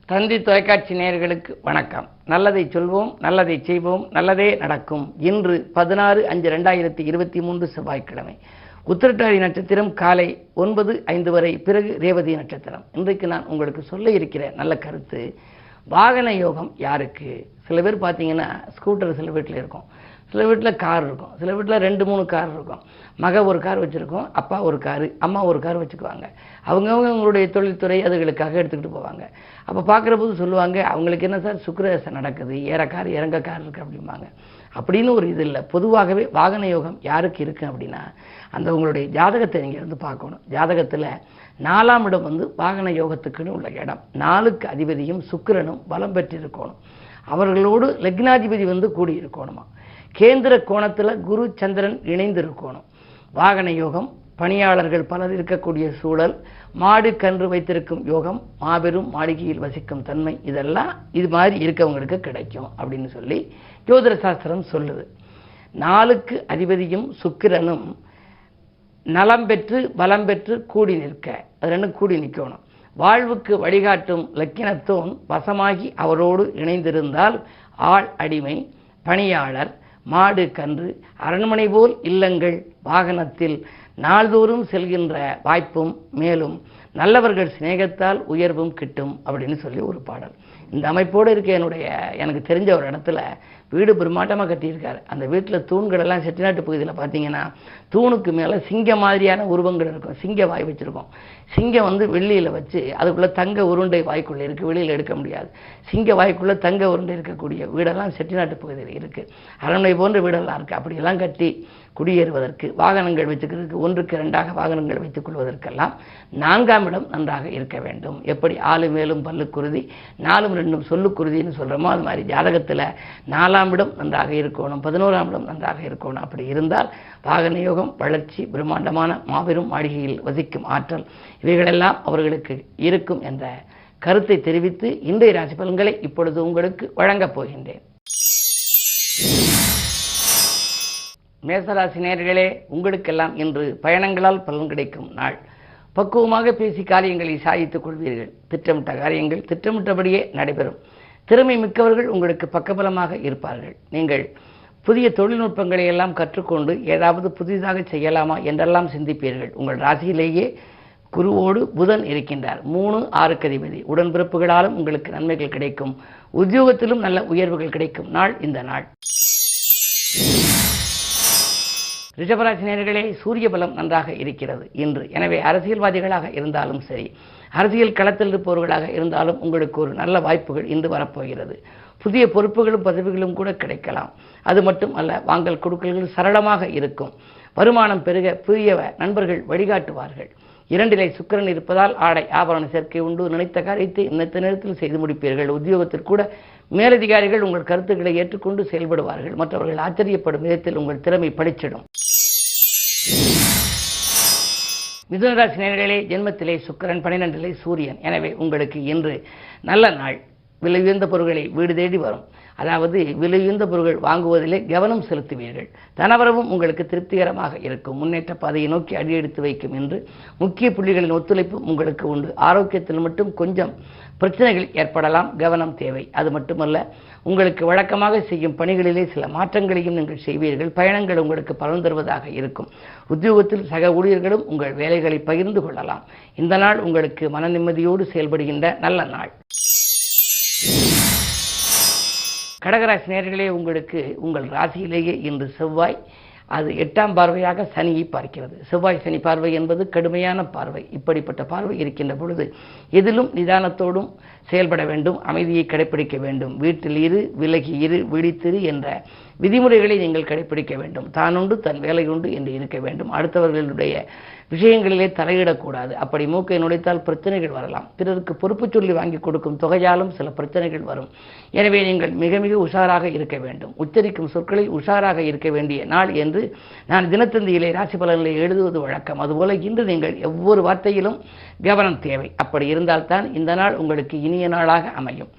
தந்தி தொலைக்காட்சி நேயர்களுக்கு வணக்கம். நல்லதை சொல்வோம், நல்லதை செய்வோம், நல்லதே நடக்கும். இன்று 16/5/2023 செவ்வாய்க்கிழமை. உத்திரட்டாதி நட்சத்திரம் காலை 9:05 வரை, பிறகு ரேவதி நட்சத்திரம். இன்றைக்கு நான் உங்களுக்கு சொல்ல இருக்கிற நல்ல கருத்து, வாகன யோகம் யாருக்கு? சில பேர் பார்த்தீங்கன்னா ஸ்கூட்டர் சில வீட்டில் இருக்கும், சில வீட்டில் கார் இருக்கும், சில வீட்டில் 2-3 கார் இருக்கும். மக ஒரு கார் வச்சுருக்கோம், அப்பா ஒரு காரு, அம்மா ஒரு கார் வச்சுக்குவாங்க. அவங்களுடைய தொழில்துறை அதுகளுக்காக எடுத்துக்கிட்டு போவாங்க. அப்போ பார்க்குற போது சொல்லுவாங்க, அவங்களுக்கு என்ன சார் சுக்கிரதசை நடக்குது, ஏற கார் இறங்க கார் இருக்குது அப்படிம்பாங்க. அப்படின்னு ஒரு இது இல்லை. பொதுவாகவே வாகன யோகம் யாருக்கு இருக்குது அப்படின்னா, அந்த உங்களுடைய ஜாதகத்தை நீங்கள் வந்து பார்க்கணும். ஜாதகத்தில் 4ஆம் இடம் வந்து வாகன யோகத்துக்குன்னு உள்ள இடம். 4க்கு அதிபதியும் சுக்கிரனும் பலம் பெற்றிருக்கணும். அவர்களோடு லக்னாதிபதி வந்து கூடி இருக்கணுமா. கேந்திர கோணத்தில் குரு சந்திரன் இணைந்து இருக்கணும். வாகன யோகம், பணியாளர்கள் பலர் இருக்கக்கூடிய சூழல், மாடு கன்று வைத்திருக்கும் யோகம், மாபெரும் மாளிகையில் வசிக்கும் தன்மை, இதெல்லாம் இது மாதிரி இருக்கவங்களுக்கு கிடைக்கும் அப்படின்னு சொல்லி ஜோதிட சாஸ்திரம் சொல்லுது. 4க்கு அதிபதியும் சுக்கிரனும் நலம் பெற்று பலம் பெற்று கூடி நிற்க, அது ரெண்டும் கூடி நிற்கணும். வாழ்வுக்கு வழிகாட்டும் லக்கினத்தோன் வசமாகி அவரோடு இணைந்திருந்தால் ஆள் அடிமை, பணியாளர், மாடு கன்று, அரண்மனை போல் இல்லங்கள், வாகனத்தில் நாள்தோறும் செல்கின்ற வாய்ப்பும், மேலும் நல்லவர்கள் சிநேகத்தால் உயர்வும் கிட்டும் அப்படின்னு சொல்லி ஒரு பாடல். இந்த அமைப்போடு இருக்க எனக்கு தெரிஞ்ச ஒரு இடத்துல வீடு பிரம்மாண்டமாக கட்டியிருக்காரு. அந்த வீட்டில் தூண்கள் எல்லாம் செட்டிநாட்டு பகுதியில் பார்த்தீங்கன்னா தூணுக்கு மேலே சிங்க மாதிரியான உருவங்கள் இருக்கும். சிங்க வாய் வச்சுருக்கோம். சிங்கம் வந்து வெள்ளியில் வச்சு அதுக்குள்ளே தங்க உருண்டை வாய்க்குள்ளே இருக்குது, வெளியில் எடுக்க முடியாது. சிங்க வாய்க்குள்ளே தங்க உருண்டை இருக்கக்கூடிய வீடெல்லாம் செட்டிநாட்டு பகுதியில் இருக்குது. அரண்மனை போன்ற வீடெல்லாம் இருக்குது. அப்படியெல்லாம் கட்டி குடியேறுவதற்கு, வாகனங்கள் வச்சுக்கிறதுக்கு, 1க்கு 2ஆக வாகனங்கள் வைத்துக் கொள்வதற்கெல்லாம் 4ஆம் இடம் நன்றாக இருக்க வேண்டும். எப்படி ஆளு மேலும் பல்லுக்குருதி, 4ம் 2ம் சொல்லுக்குருதின்னு சொல்கிறோமோ, அது மாதிரி ஜாதகத்தில் 4ஆம் இடம் நன்றாக இருக்கணும், 11ஆம் இடம் நன்றாக இருக்கணும். அப்படி இருந்தால் வாகன யோகம், வளர்ச்சி, பிரம்மாண்டமான மாபெரும் மாளிகையில் வசிக்கும் ஆற்றல், இவைகளெல்லாம் அவர்களுக்கு இருக்கும் என்ற கருத்தை தெரிவித்து இன்றைய ராசி பலன்களை இப்பொழுது உங்களுக்கு வழங்கப் போகின்றேன். மேசராசி நேயர்களே, உங்களுக்கெல்லாம் இன்று பயணங்களால் பலன் கிடைக்கும் நாள். பக்குவமாக பேசி காரியங்களை சாதித்துக் கொள்வீர்கள். திட்டமிட்ட காரியங்கள் திட்டமிட்டபடியே நடைபெறும். திறமை மிக்கவர்கள் உங்களுக்கு பக்கபலமாக இருப்பார்கள். நீங்கள் புதிய தொழில்நுட்பங்களை எல்லாம் கற்றுக்கொண்டு ஏதாவது புதிதாக செய்யலாமா என்றெல்லாம் சிந்திப்பீர்கள். உங்கள் ராசியிலேயே குருவோடு புதன் இருக்கின்றார். 3-6க்கு அதிபதி. உடன்பிறப்புகளாலும் உங்களுக்கு நன்மைகள் கிடைக்கும். உத்தியோகத்திலும் நல்ல உயர்வுகள் கிடைக்கும் நாள் இந்த நாள். ரிஷபராசி நேயர்களே, சூரிய பலம் நன்றாக இருக்கிறது இன்று. எனவே அரசியல்வாதிகளாக இருந்தாலும் சரி, அரசியல் களத்தில் இருப்பவர்களாக இருந்தாலும் உங்களுக்கு ஒரு நல்ல வாய்ப்புகள் இன்று வரப்போகிறது. புதிய பொறுப்புகளும் பதவிகளும் கூட கிடைக்கலாம். அது மட்டும் அல்ல, வாங்கல் கொடுக்கல்கள் சரளமாக இருக்கும். வருமானம் பெருக புதிய நண்பர்கள் வழிகாட்டுவார்கள். 2லே சுக்கிரன் இருப்பதால் ஆடை ஆபரண சேர்க்கை உண்டு. நினைத்த காரியத்தை நினைத்த நேரத்தில் செய்து முடிப்பீர்கள். உத்தியோகத்தில் கூட மேலதிகாரிகள் உங்கள் கருத்துக்களை ஏற்றுக்கொண்டு செயல்படுவார்கள். மற்றவர்கள் ஆச்சரியப்படும் விதத்தில் உங்கள் திறமை பளிச்சிடும். மிதுனராசி நேயர்களே, ஜென்மத்திலே சுக்கிரன், 12லே சூரியன். எனவே உங்களுக்கு இன்று நல்ல நாள். விலை உயர்ந்த பொருட்களை வீடு தேடி வரும். அதாவது விலை உயர்ந்த பொருட்கள் வாங்குவதிலே கவனம் செலுத்துவீர்கள். தனவரவும் உங்களுக்கு திருப்திகரமாக இருக்கும். முன்னேற்ற பாதையை நோக்கி அடியெடுத்து வைக்கும். என்று முக்கிய புள்ளிகளின் ஒத்துழைப்பு உங்களுக்கு உண்டு. ஆரோக்கியத்தில் மட்டும் கொஞ்சம் பிரச்சனைகள் ஏற்படலாம், கவனம் தேவை. அது மட்டுமல்ல, உங்களுக்கு வழக்கமாக செய்யும் பணிகளிலே சில மாற்றங்களையும் நீங்கள் செய்வீர்கள். பயணங்கள் உங்களுக்கு பலன் தருவதாக இருக்கும். உத்தியோகத்தில் சக ஊழியர்களும் உங்கள் வேலைகளை பகிர்ந்து கொள்ளலாம். இந்த நாள் உங்களுக்கு மன நிம்மதியோடு செயல்படுகின்ற நல்ல நாள். கடகராசி நேயர்களே, உங்களுக்கு உங்கள் ராசியிலேயே இன்று செவ்வாய், அது 8ஆம் பார்வையாக சனியை பார்க்கிறது. செவ்வாய் சனி பார்வை என்பது கடுமையான பார்வை. இப்படிப்பட்ட பார்வை இருக்கின்ற பொழுது எதிலும் நிதானத்தோடும் செயல்பட வேண்டும். அமைதியை கடைப்பிடிக்க வேண்டும். வீட்டில் இரு, விலகி இரு, விழித்திரு என்ற விதிமுறைகளை நீங்கள் கடைப்பிடிக்க வேண்டும். தானுண்டு தன் வேலை உண்டு என்று இருக்க வேண்டும். அடுத்தவர்களுடைய விஷயங்களிலே தலையிடக்கூடாது. அப்படி மூக்கை நுழைத்தால் பிரச்சனைகள் வரலாம். பிறருக்கு பொறுப்பு சொல்லி வாங்கி கொடுக்கும் தொகையாலும் சில பிரச்சனைகள் வரும். எனவே நீங்கள் மிக மிக உஷாராக இருக்க வேண்டும். உச்சரிக்கும் சொற்களில் உஷாராக இருக்க வேண்டிய நாள் என்று நான் தினத்தந்தியிலே ராசி பலன்களை எழுதுவது வழக்கம். அதுபோல இன்று நீங்கள் ஒவ்வொரு வார்த்தையிலும் கவனம் தேவை. அப்படி இருந்தால்தான் இந்த நாள் உங்களுக்கு இனிய நாளாக அமையும்.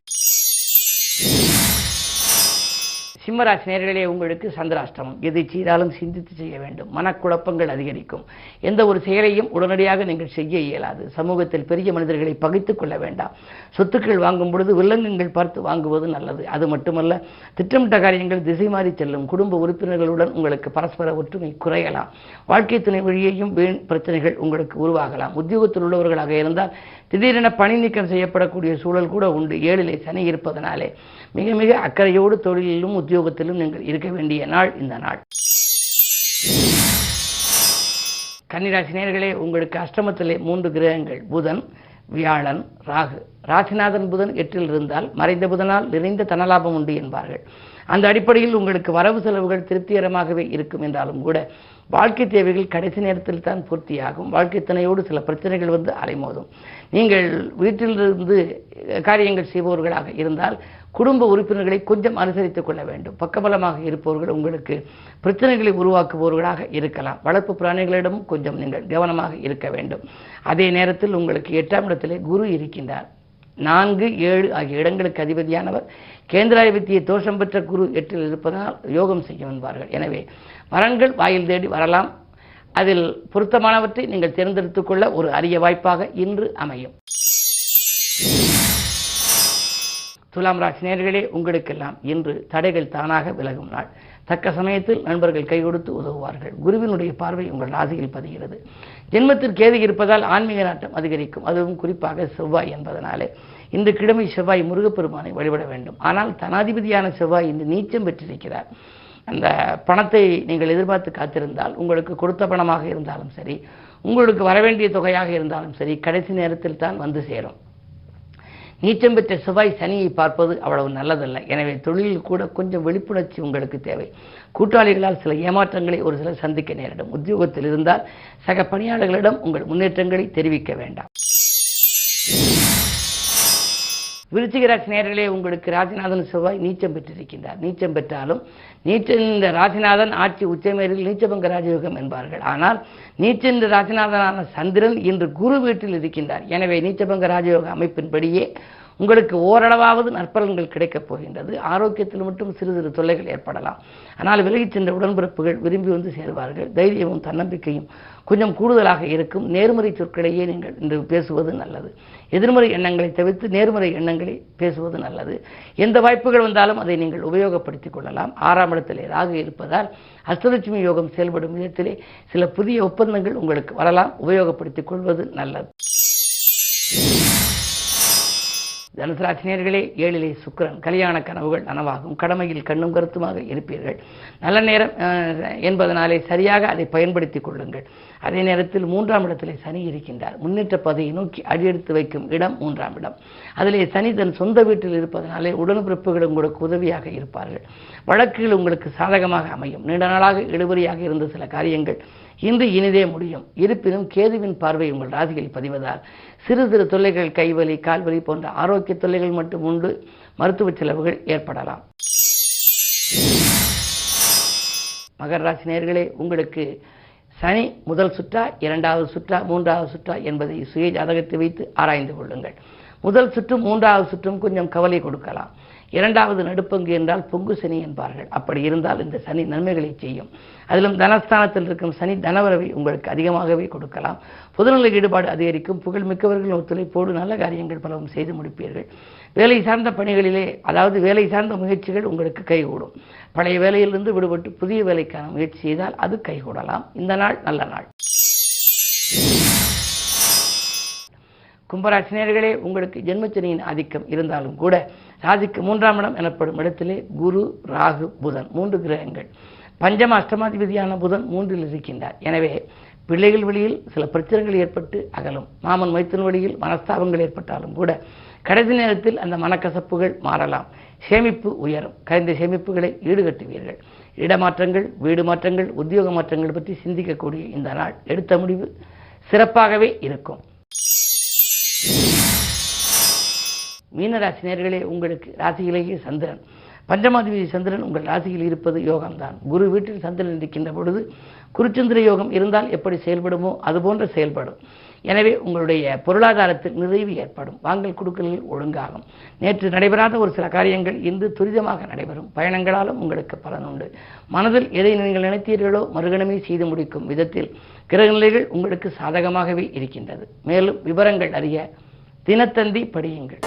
சிம்மராசி நேயர்களே, உங்களுக்கு சந்திராஷ்டமம். எதை செய்தாலும் சிந்தித்து செய்ய வேண்டும். மனக்குழப்பங்கள் அதிகரிக்கும். எந்த ஒரு செயலையும் உடனடியாக நீங்கள் செய்ய இயலாது. சமூகத்தில் பெரிய மனிதர்களை பகைத்துக் கொள்ள வேண்டாம். சொத்துக்கள் வாங்கும் பொழுது வில்லங்கங்கள் பார்த்து வாங்குவது நல்லது. அது மட்டுமல்ல, திட்டமிட்ட காரியங்கள் திசை மாறி செல்லும். குடும்ப உறுப்பினர்களுடன் உங்களுக்கு பரஸ்பர ஒற்றுமை குறையலாம். வாழ்க்கை துணை வழியையும் வீண் பிரச்சனைகள் உங்களுக்கு உருவாகலாம். உத்தியோகத்தில் உள்ளவர்களாக இருந்தால் திடீரென பணி நீக்கம் செய்யப்படக்கூடிய சூழல் கூட உண்டு. 7லே சனி இருப்பதனாலே மிக மிக அக்கறையோடு தொழிலிலும் உத்தியோகத்திலும் நீங்கள் இருக்க வேண்டிய நாள் இந்த நாள். கன்னிராசி நேயர்களே, உங்களுக்கு அஷ்டமத்திலே 3 கிரகங்கள் புதன், வியாழன், ராகு. ராசிநாதன் புதன் 8ல் இருந்தால் மறைந்த புதனால் நிறைந்த தனலாபம் உண்டு என்பார்கள். அந்த அடிப்படையில் உங்களுக்கு வரவு செலவுகள் திருப்திகரமாகவே இருக்கும் என்றாலும் கூட வாழ்க்கை தேவைகள் கடைசி நேரத்தில் தான் பூர்த்தியாகும். வாழ்க்கை துணையோடு சில பிரச்சனைகள் வந்து அலைமோதும். நீங்கள் வீட்டிலிருந்து காரியங்கள் செய்பவர்களாக இருந்தால் குடும்ப உறுப்பினர்களை கொஞ்சம் அனுசரித்துக் கொள்ள வேண்டும். பக்கபலமாக இருப்பவர்கள் உங்களுக்கு பிரச்சனைகளை உருவாக்குபவர்களாக இருக்கலாம். வளர்ப்பு பிராணிகளிடமும் கொஞ்சம் நீங்கள் கவனமாக இருக்க வேண்டும். அதே நேரத்தில் உங்களுக்கு 8ஆம் இடத்திலே குரு இருக்கின்றார். 4, 7 ஆகிய இடங்களுக்கு அதிபதியானவர். கேந்திராதிபத்திய தோஷம் பெற்ற குரு 8ல் இருப்பதனால் யோகம் செய்யும் என்பார்கள். எனவே வரங்கள் வாயில் தேடி வரலாம். அதில் பொருத்தமானவற்றை நீங்கள் தேர்ந்தெடுத்துக் கொள்ள ஒரு அரிய வாய்ப்பாக இன்று அமையும். துலாம் ராசி நேயர்களே, உங்களுக்கெல்லாம் இன்று தடைகள் தானாக விலகும் நாள். தக்க சமயத்தில் நண்பர்கள் கை கொடுத்து உதவுவார்கள். குருவினுடைய பார்வை உங்கள் ராசியில் பதிகிறது. ஜென்மத்தில் கேது இருப்பதால் ஆன்மீக நாட்டம் அதிகரிக்கும். அதுவும் குறிப்பாக செவ்வாய் என்பதனாலே இன்று கிழமை செவ்வாய் முருகப்பெருமானை வழிபட வேண்டும். ஆனால் தனாதிபதியான செவ்வாய் இன்று நீச்சம் பெற்றிருக்கிறார். அந்த பணத்தை நீங்கள் எதிர்பார்த்து காத்திருந்தால் உங்களுக்கு கொடுத்த பணமாக இருந்தாலும் சரி, உங்களுக்கு வரவேண்டிய தொகையாக இருந்தாலும் சரி, கடைசி நேரத்தில் தான் வந்து சேரும். நீச்சம் பெற்ற செவ்வாய் சனியை பார்ப்பது அவ்வளவு நல்லதல்ல. எனவே தொழிலில் கூட கொஞ்சம் விழிப்புணர்ச்சி உங்களுக்கு தேவை. கூட்டாளிகளால் சில ஏமாற்றங்களை ஒரு சிலர் சந்திக்க நேரிடும். உத்தியோகத்தில் இருந்தால் சக பணியாளர்களிடம் உங்கள் முன்னேற்றங்களை தெரிவிக்க வேண்டாம். விருச்சிக ராசி நேயர்களே, உங்களுக்கு ராசிநாதன் செவ்வாய் நீச்சம் பெற்றிருக்கின்றார். நீச்சம் பெற்றாலும் நீச்சென்ற ராசிநாதன் ஆட்சி உச்சமேறில் நீச்சபங்க ராஜயோகம் என்பார்கள். ஆனால் நீச்சென்ற ராசிநாதனான சந்திரன் இன்று குரு வீட்டில் இருக்கின்றார். எனவே நீச்சபங்க ராஜயோக அமைப்பின்படியே உங்களுக்கு ஓரளவாவது நற்பலன்கள் கிடைக்கப் போகின்றது. ஆரோக்கியத்தில் மட்டும் சிறு சிறு தொல்லைகள் ஏற்படலாம். ஆனால் விலகிச் சென்ற உடன்பிறப்புகள் விரும்பி வந்து சேர்வார்கள். தைரியமும் தன்னம்பிக்கையும் கொஞ்சம் கூடுதலாக இருக்கும். நேர்மறை சொற்களையே நீங்கள் இன்று பேசுவது நல்லது. எதிர்மறை எண்ணங்களை தவிர்த்து நேர்மறை எண்ணங்களை பேசுவது நல்லது. எந்த வாய்ப்புகள் வந்தாலும் அதை நீங்கள் உபயோகப்படுத்திக் கொள்ளலாம். 6ஆம் இடத்திலே ராகு இருப்பதால் அஷ்டலட்சுமி யோகம் செயல்படும் விதத்திலே சில புதிய ஒப்பந்தங்கள் உங்களுக்கு வரலாம். உபயோகப்படுத்திக் கொள்வது நல்லது. தனுசு ராசி நேயர்களே, 7லே சுக்கிரன். கல்யாண கனவுகள் நனவாகும். கடமையில் கண்ணும் கருத்துமாக இருப்பீர்கள். நல்ல நேரம் என்பதனாலே சரியாக அதை பயன்படுத்திக் கொள்ளுங்கள். அதே நேரத்தில் 3ஆம் இடத்திலே சனி இருக்கின்றார். முன்னேற்ற பாதையை நோக்கி அடியெடுத்து வைக்கும் இடம் 3ஆம் இடம். அதிலே சனி தன் சொந்த வீட்டில் இருப்பதனாலே உடன்பிறப்புகள் உங்களுக்கு உதவியாக இருப்பார்கள். வழக்குகள் உங்களுக்கு சாதகமாக அமையும். நீண்ட நாளாக இழுபறியாக இருந்த சில காரியங்கள் இன்று இனிதே முடியும். இருப்பினும் கேதுவின் பார்வை உங்கள் ராசியில் பதிவதால் சிறு சிறு தொல்லைகள், கைவலி, கால்வலி போன்ற ஆரோக்கிய தொல்லைகள் மட்டும் உண்டு. மருத்துவ செலவுகள் ஏற்படலாம். மகர ராசி நேயர்களே, உங்களுக்கு சனி முதல் சுற்றா, 2வது சுற்றா, 3வது சுற்றா என்பதை சுய ஜாதகத்தை வைத்து ஆராய்ந்து கொள்ளுங்கள். முதல் சுற்றும் 3வது சுற்றும் கொஞ்சம் கவலை கொடுக்கலாம். 2வது நடுப்பங்கு என்றால் பொங்கு சனி என்பார்கள். அப்படி இருந்தால் இந்த சனி நன்மைகளை செய்யும். அதிலும் தனஸ்தானத்தில் இருக்கும் சனி தனவரவை உங்களுக்கு அதிகமாகவே கொடுக்கலாம். பொதுநல ஈடுபாடு அதிகரிக்கும். புகழ்மிக்கவர்கள் ஒத்துழைப்போடு நல்ல காரியங்கள் பலவும் செய்து முடிப்பீர்கள். வேலை சார்ந்த பணிகளிலே, அதாவது வேலை சார்ந்த முயற்சிகள் உங்களுக்கு கைகூடும். பழைய வேலையிலிருந்து விடுபட்டு புதிய வேலைக்கான முயற்சி செய்தால் அது கைகூடலாம். இந்த நாள் நல்ல நாள். கும்பராசி நேயர்களே, உங்களுக்கு ஜென்மச்சனியின் ஆதிக்கம் இருந்தாலும் கூட ராசிக்கு 3ஆம் இடம் எனப்படும் இடத்திலே குரு, ராகு, புதன் 3 கிரகங்கள். பஞ்சம அஷ்டமாதிபதியான புதன் 3ல் இருக்கின்றார். எனவே பிள்ளைகள் வழியில் சில பிரச்சனைகள் ஏற்பட்டு அகலும். மாமன் மைத்தன் வழியில் மனஸ்தாபங்கள் ஏற்பட்டாலும் கூட கடைசி நேரத்தில் அந்த மனக்கசப்புகள் மாறலாம். சேமிப்பு உயரும். கரைந்த சேமிப்புகளை ஈடுகட்டுவீர்கள். இடமாற்றங்கள், வீடு மாற்றங்கள், உத்தியோக மாற்றங்கள் பற்றி சிந்திக்கக்கூடிய இந்த நாள் எடுத்த முடிவு சிறப்பாகவே இருக்கும். மீனராசி நேயர்களே, உங்களுக்கு ராசியிலேயே சந்திரன். பஞ்சமாதிபதி சந்திரன் உங்கள் ராசியில் இருப்பது யோகம்தான். குரு வீட்டில் சந்திரன் இருக்கின்ற பொழுது குருச்சந்திர யோகம் இருந்தால் எப்படி செயல்படுமோ அதுபோன்ற செயல்படும். எனவே உங்களுடைய பொருளாதாரத்தில் நிறைவு ஏற்படும். வாங்கல் கொடுக்கலில் ஒழுங்காகும். நேற்று நடைபெறாத ஒரு சில காரியங்கள் இன்று துரிதமாக நடைபெறும். பயணங்களாலும் உங்களுக்கு பலனுண்டு. மனதில் எதை நீங்கள் நினைத்தீர்களோ மறுகணமே செய்து முடிக்கும் விதத்தில் கிரகநிலைகள் உங்களுக்கு சாதகமாகவே இருக்கின்றது. மேலும் விவரங்கள் அறிய தினத்தந்தி படியுங்கள்.